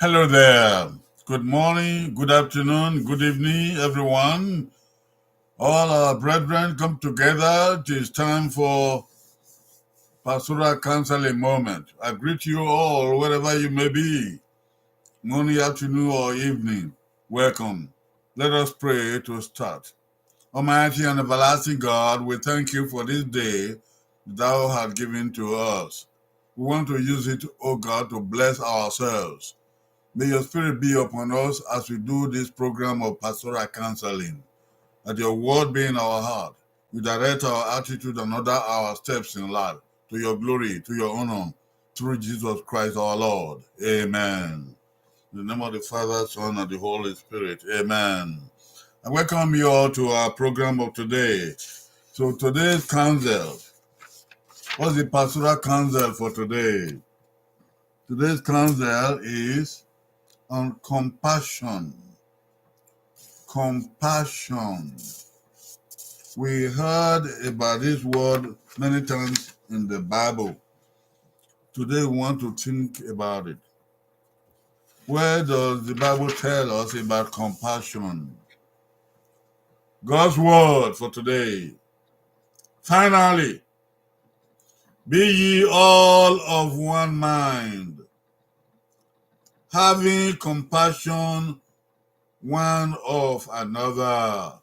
Hello there. Good morning, good afternoon, good evening, everyone. All our brethren come together. It is time for Pastoral Counseling Moment. I greet you all, wherever you may be, morning, afternoon, or evening. Welcome. Let us pray to start. Almighty and everlasting God, we thank you for this day thou hast given to us. We want to use it, O God, to bless ourselves. May your spirit be upon us as we do this program of pastoral counseling. That your word be in our heart. You direct our attitude and order our steps in life to your glory, to your honor, through Jesus Christ our Lord. Amen. In the name of the Father, Son, and the Holy Spirit. Amen. I welcome you all to our program of today. So today's counsel, what's the pastoral counsel for today? Today's counsel is on compassion. Compassion. We heard about this word many times in the Bible. Today we want to think about it. Where does the Bible tell us about compassion? God's word for today. Finally, be ye all of one mind, having compassion one of another.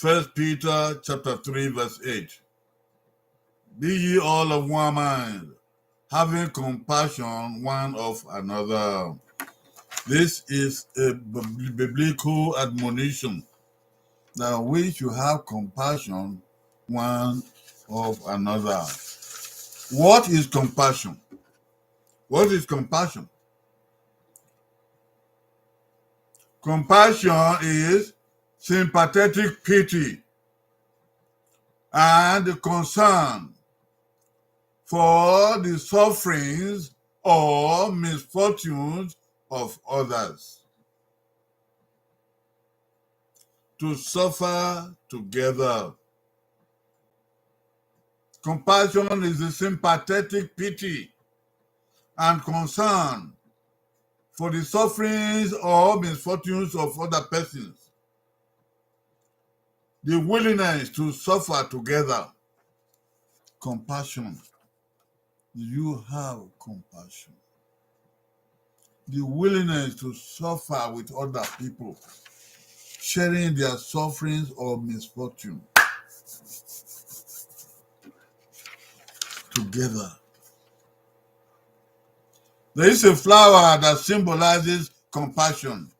1 Peter chapter 3 verse 8. Be ye all of one mind, having compassion one of another. This is a biblical admonition that we should have compassion one of another. What is compassion? What is compassion? Compassion is sympathetic pity and concern for the sufferings or misfortunes of others. To suffer together. Compassion is a sympathetic pity and concern for the sufferings or misfortunes of other persons. The willingness to suffer together. Compassion. You have compassion. The willingness to suffer with other people, sharing their sufferings or misfortune together. There is a flower that symbolizes compassion.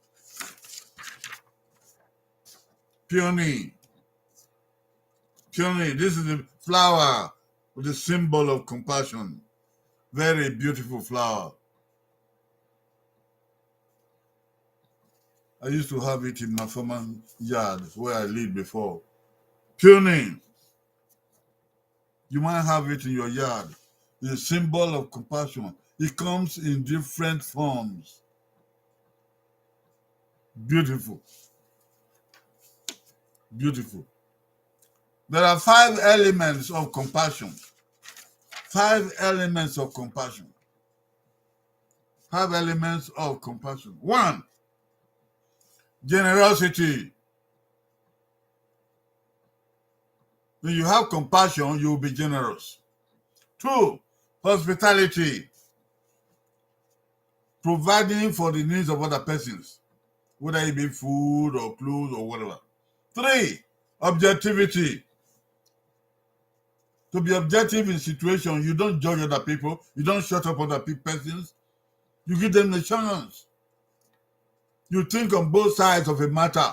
Peony. Peony. This is the flower with the symbol of compassion. Very beautiful flower. I used to have it in my former yard where I lived before. Peony. You might have it in your yard. It's a symbol of compassion. It comes in different forms. Beautiful. Beautiful. There are 5 elements of compassion. 5 elements of compassion. 5 elements of compassion. 1, generosity. When you have compassion, you will be generous. 2, hospitality. Providing for the needs of other persons, whether it be food or clothes or whatever. 3, objectivity. To be objective in situations, you don't judge other people, you don't shut up other persons, you give them a chance. You think on both sides of a matter.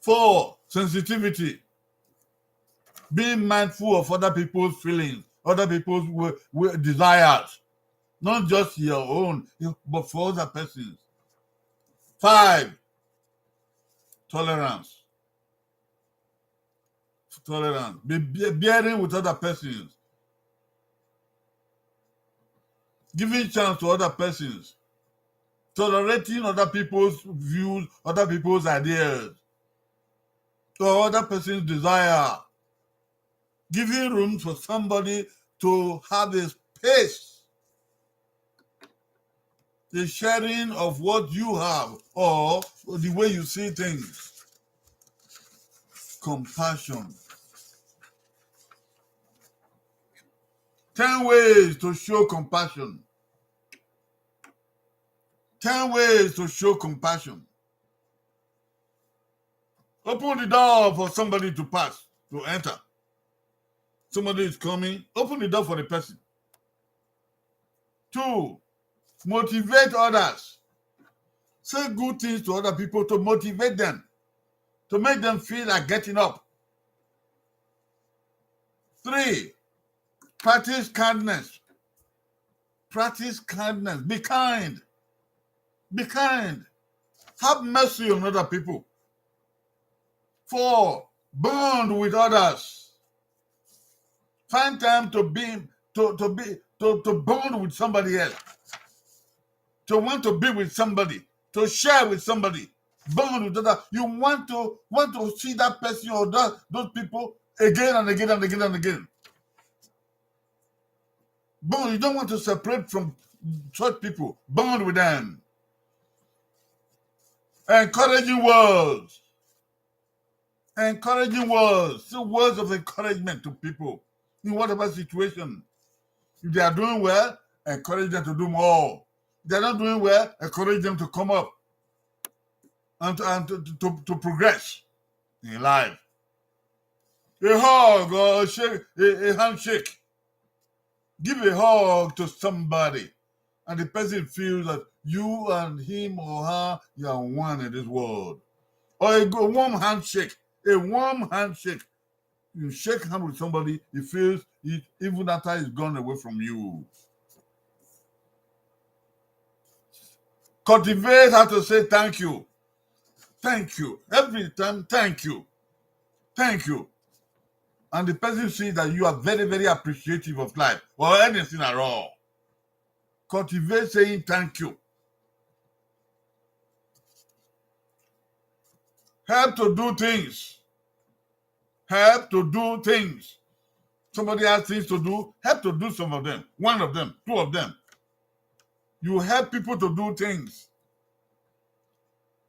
4, sensitivity. Being mindful of other people's feelings, other people's desires, not just your own, but for other persons. 5, tolerance. Tolerance. Be bearing with other persons. Giving chance to other persons. Tolerating other people's views, other people's ideas, or other person's desire. Giving room for somebody to have a space, the sharing of what you have or the way you see things. Compassion. 10 ways to show compassion. 10 ways to show compassion. Open the door for somebody to pass, to enter. Somebody is coming, open the door for the person. 2, motivate others. Say good things to other people to motivate them, to make them feel like getting up. 3, practice kindness. Practice kindness. Be kind. Be kind. Have mercy on other people. 4, bond with others. Find time to bond with somebody else. To want to be with somebody, to share with somebody, bond with others. You want to see that person or those people again and again and again and again. Bond. You don't want to separate from such people. Bond with them. Encouraging words. Encouraging words. Say words of encouragement to people in whatever situation. If they are doing well, encourage them to do more. If they are not doing well, encourage them to come up and to progress in life. A hug or a handshake. Give a hug to somebody, and the person feels that you and him or her, you are one in this world. Or a warm handshake. A warm handshake. You shake hands with somebody, he feels it even after he's gone away from you. Cultivate how to say thank you. Thank you. Every time, thank you. Thank you. And the person sees that you are very, very appreciative of life or anything at all. Cultivate saying thank you. Help to do things. Help to do things. Somebody has things to do. Help to do some of them. One of them. Two of them. You help people to do things.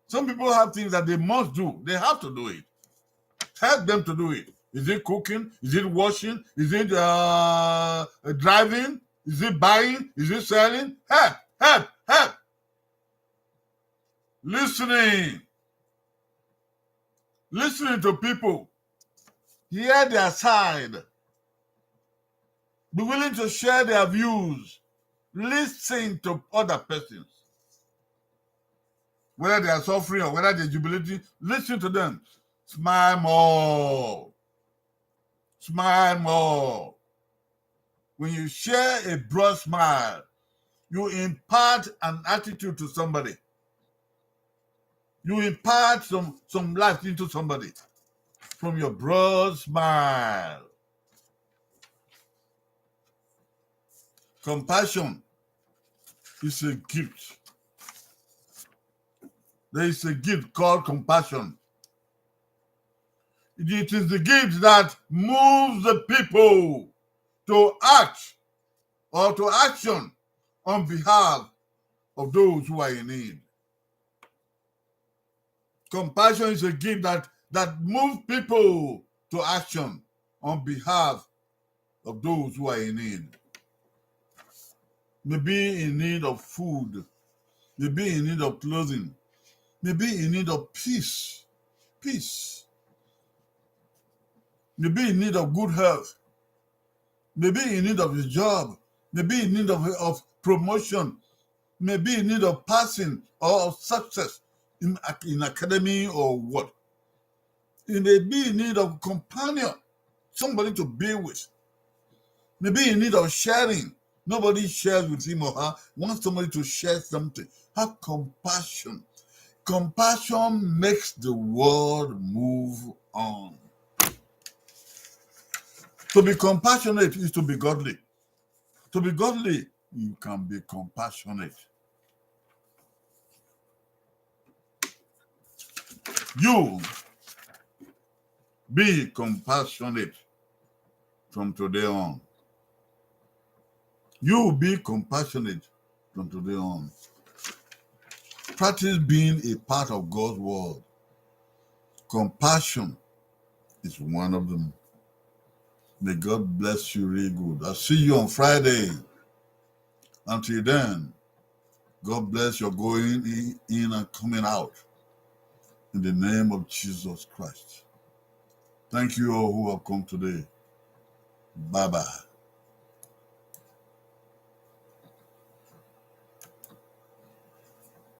Some people have things that they must do. They have to do it. Help them to do it. Is it cooking? Is it washing? Is it driving? Is it buying? Is it selling? Help, help, help. Listening. Listening to people. Hear their side. Be willing to share their views. Listen to other persons. Whether they are suffering or whether they're jubilating, listen to them. Smile more. Smile more. When you share a broad smile, you impart an attitude to somebody. You impart some life into somebody from your broad smile. Compassion is a gift. There is a gift called compassion. It is the gift that moves the people to act or to action on behalf of those who are in need. Compassion is a gift that moves people to action on behalf of those who are in need. Maybe in need of food, maybe in need of clothing, maybe in need of peace, maybe in need of good health, maybe in need of a job, maybe in need of promotion, maybe in need of passing or of success in academy or what. You may be in need of companion, somebody to be with. Maybe in need of sharing. Nobody shares with him or her. Wants somebody to share something. Have compassion. Compassion makes the world move on. To be compassionate is to be godly. To be godly, you can be compassionate. You be compassionate from today on. You will be compassionate from today on. Practice being a part of God's word. Compassion is one of them. May God bless you really good. I'll see you on Friday. Until then, God bless your going in and coming out. In the name of Jesus Christ. Thank you all who have come today. Bye-bye.